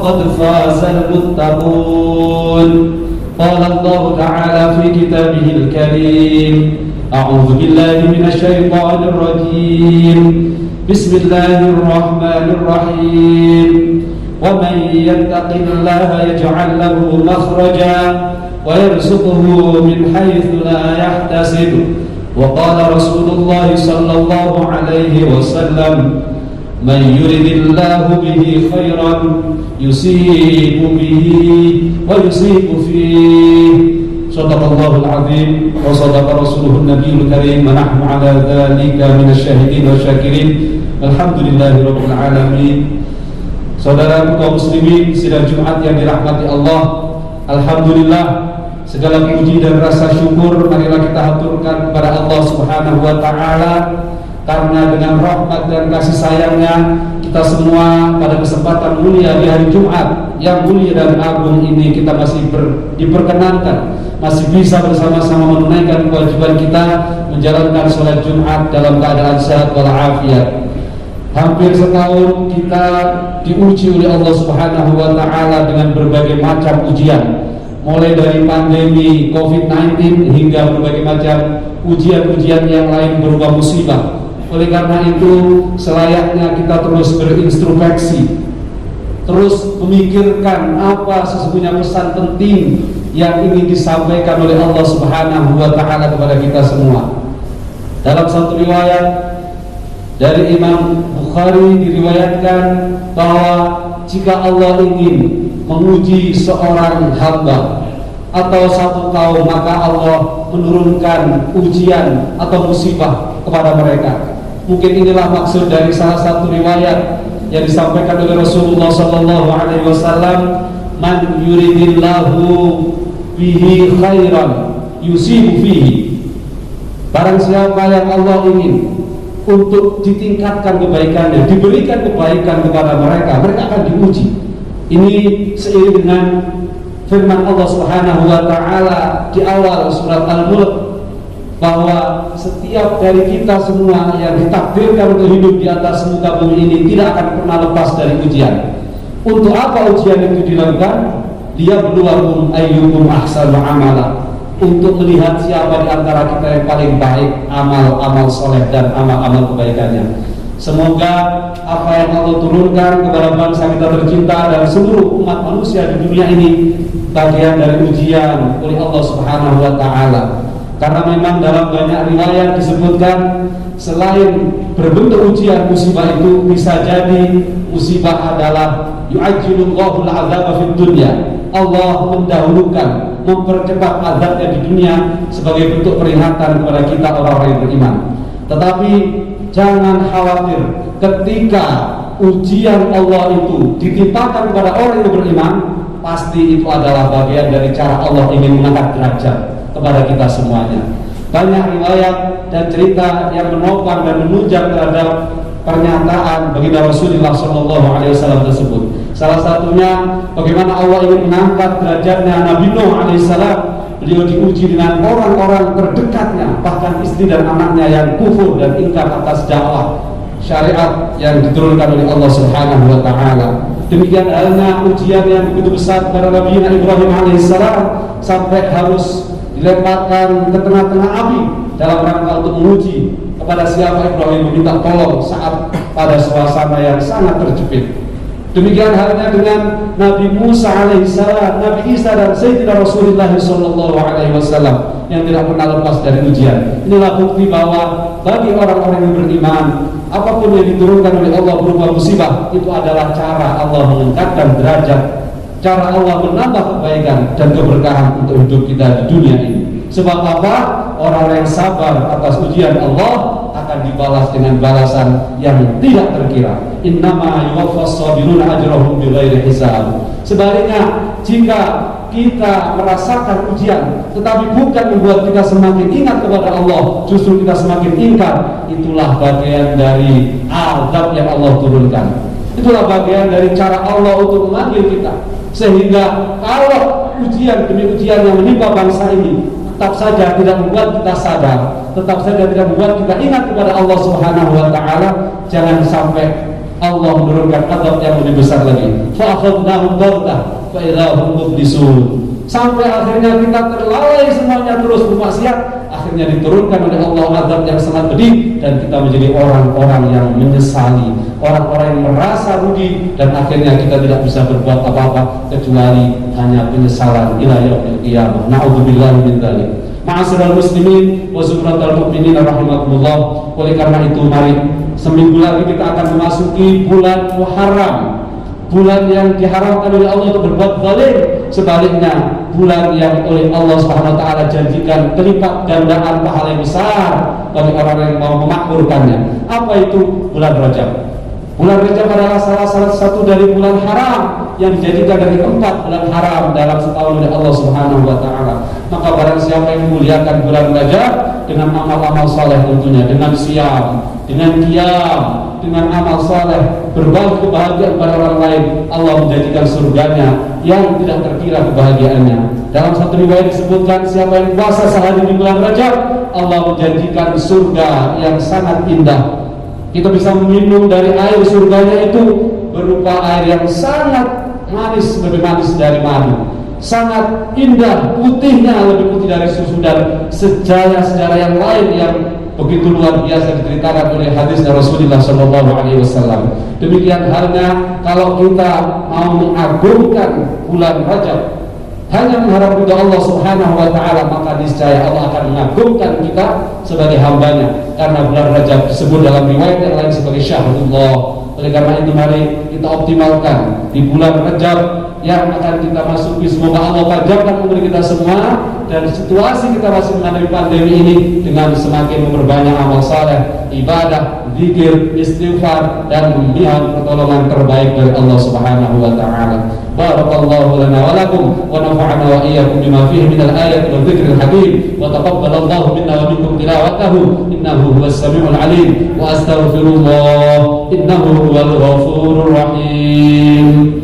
وقد فاز المتقون. قال الله تعالى في كتابه الكريم: أعوذ بالله من الشيطان الرجيم. بسم الله الرحمن الرحيم. ومن يتق الله يجعل له مخرجا ويرزقه من حيث لا يحتسب. وقال رسول الله صلى الله عليه وسلم: من يرد الله به خيرا يصيب به ويصيب فيه. صدق الله العظيم وصدق رسوله النبي الكريم ونحن على ذلك من الشاهدين والشاكرين. Alhamdulillahirabbil alamin. Saudara kaum muslimin sidang Jumat yang dirahmati Allah, alhamdulillah segala puji dan rasa syukur marilah kita haturkan kepada Allah Subhanahu wa taala, karena dengan rahmat dan kasih sayangnya kita semua pada kesempatan mulia di hari Jumat yang mulia dan agung ini kita masih diperkenankan, masih bisa bersama-sama menunaikan kewajiban kita menjalankan sholat Jumat dalam keadaan sehat walafiat. Hampir setahun kita diuji oleh Allah Subhanahu wa taala dengan berbagai macam ujian, mulai dari pandemi COVID-19 hingga berbagai macam ujian-ujian yang lain berupa musibah. Oleh karena itu, selayaknya kita terus berintrospeksi, terus memikirkan apa sesungguhnya pesan penting yang ingin disampaikan oleh Allah Subhanahu wa taala kepada kita semua. Dalam satu riwayat dari Imam Bukhari diriwayatkan bahwa jika Allah ingin menguji seorang hamba atau satu kaum, maka Allah menurunkan ujian atau musibah kepada mereka. Mungkin inilah maksud dari salah satu riwayat yang disampaikan oleh Rasulullah sallallahu alaihi wasallam: man yuridillahu bihi khairan yusibu fihi. Barang siapa yang Allah ingin untuk ditingkatkan kebaikannya, diberikan kebaikan kepada mereka, mereka akan diuji. Ini seiring dengan firman Allah Subhanahu wa taala di awal surat Al-Mulk, bahwa setiap dari kita semua yang ditakdirkan untuk hidup di atas muka bumi ini tidak akan pernah lepas dari ujian. Untuk apa ujian itu dilakukan? Liyabluwakum ayyukum ahsanu amala, untuk melihat siapa di antara kita yang paling baik amal-amal soleh dan amal-amal kebaikannya. Semoga apa yang Allah turunkan kepada bangsa kita tercinta dan seluruh umat manusia di dunia ini bagian dari ujian oleh Allah Subhanahu wa taala. Karena memang dalam banyak riwayat disebutkan selain berbentuk ujian, musibah itu bisa jadi musibah adalah yu'ajjilullahu al-'adzaba fid dunya. Allah mendahulukan, mempercepat azabnya di dunia sebagai bentuk peringatan kepada kita orang-orang yang beriman. Tetapi jangan khawatir, ketika ujian Allah itu ditimpakan kepada orang yang beriman, pasti itu adalah bagian dari cara Allah ingin mengangkat derajat kepada kita semuanya. Banyak riwayat dan cerita yang menopang dan menunjang terhadap pernyataan baginda Rasulullah SAW tersebut. Salah satunya bagaimana Allah ingin mengangkat derajatnya Nabi Nuh alaihissalam. Beliau diuji dengan orang-orang terdekatnya, bahkan istri dan anaknya yang kufur dan ingkar atas dakwah syariat yang diturunkan oleh Allah Subhanahu wa taala. Demikian halnya ujian yang begitu besar kepada Nabi Ibrahim alaihissalam, sampai harus dilemparkan ke tengah-tengah api dalam rangka untuk menguji kepada siapa Ibrahim meminta tolong saat pada suasana yang sangat terjepit. Demikian halnya dengan Nabi Musa alaihissalam, Nabi Isa dan Sayyidina Rasulullah sallallahu alaihi wasallam yang tidak pernah lepas dari ujian. Inilah bukti bahwa bagi orang-orang yang beriman, apapun yang diturunkan oleh Allah berupa musibah, itu adalah cara Allah mengangkatkan derajat, cara Allah menambah kebaikan dan keberkahan untuk hidup kita di dunia ini. Sebab apa? Orang-orang yang sabar atas ujian Allah akan dibalas dengan balasan yang tidak terkira. Innama yuwaffas sabiruna ajrahum bighairi hisab. Sebaliknya, jika kita merasakan ujian tetapi bukan membuat kita semakin ingat kepada Allah, justru kita semakin ingkar, itulah bagian dari azab yang Allah turunkan. Itulah bagian dari cara Allah untuk memanggil kita. Sehingga kalau ujian demi ujian yang menimpa bangsa ini tetap saja tidak membuat kita sadar, tetap saja tidak membuat kita ingat kepada Allah Subhanahu wa taala, jangan sampai Allah menurunkan azab yang lebih besar lagi. Fa akhadnahum baghtah fa idza hum mublisun. Sampai akhirnya kita terlalai semuanya terus bermaksiat, akhirnya diturunkan oleh Allah azab yang sangat pedih dan kita menjadi orang-orang yang menyesali, orang-orang yang merasa rugi, dan akhirnya kita tidak bisa berbuat apa-apa kecuali hanya penyesalan ila yaumil qiyamah. Na'udzubillahi min dzalik. Ma'asyiral muslimin wa zumratal mu'minin rahimakumullah. Oleh karena itu mari seminggu lagi kita akan memasuki bulan Muharram, bulan yang diharamkan oleh Allah untuk berbuat zalim. Sebaliknya, bulan yang oleh Allah Subhanahu wa taala janjikan kelipat gandaan pahala yang besar bagi orang yang mau memakmurkannya. Apa itu? Bulan Rajab. Bulan Rajab adalah salah satu dari bulan haram yang dijadikan dari 4 bulan haram dalam setahun oleh Allah Subhanahu wa taala. Maka barang siapa yang memuliakan bulan Rajab dengan amal-amal saleh tentunya, dengan siam, dengan qiyam, dengan amal saleh, berbagi kebahagiaan pada orang lain, Allah menjadikan surganya yang tidak terkira kebahagiaannya. Dalam satu riwayat disebutkan, siapa yang puasa sehari di bulan Rajab, Allah menjanjikan surga yang sangat indah. Kita bisa meminum dari air surganya itu berupa air yang sangat manis, lebih manis dari madu, sangat indah, putihnya lebih putih dari susu, dan sejarah-sejarah yang lain yang begitu luar biasa diceritakan oleh hadis dari Rasulullah SAW. Demikian halnya kalau kita mau mengagungkan bulan Rajab, hanya mengharap ridha Allah Subhanahu wa taala, maka niscaya Allah akan mengagungkan kita sebagai hambanya. Karena bulan Rajab disebut dalam riwayat yang lain sebagai Syahrullah. Oleh karena itu mari kita optimalkan di bulan Rajab yang akan kita masuki. Semoga Allah panjangkan umur kita semua, dan situasi kita masih menghadapi pandemi ini dengan semakin memperbanyak amal saleh, ibadah, zikir, istighfar, dan melihat pertolongan terbaik dari Allah Subhanahu wa taala. Barakallahu lana wa lakum wa nafa'ana wa iyyakum bima fihi minal ayati wal dzikril hakim, wa taqabbalallahu minna wa minkum tilawatahu innahu huwas samiul alim, wa astaghfirullah innahu huwal ghafurur rahim.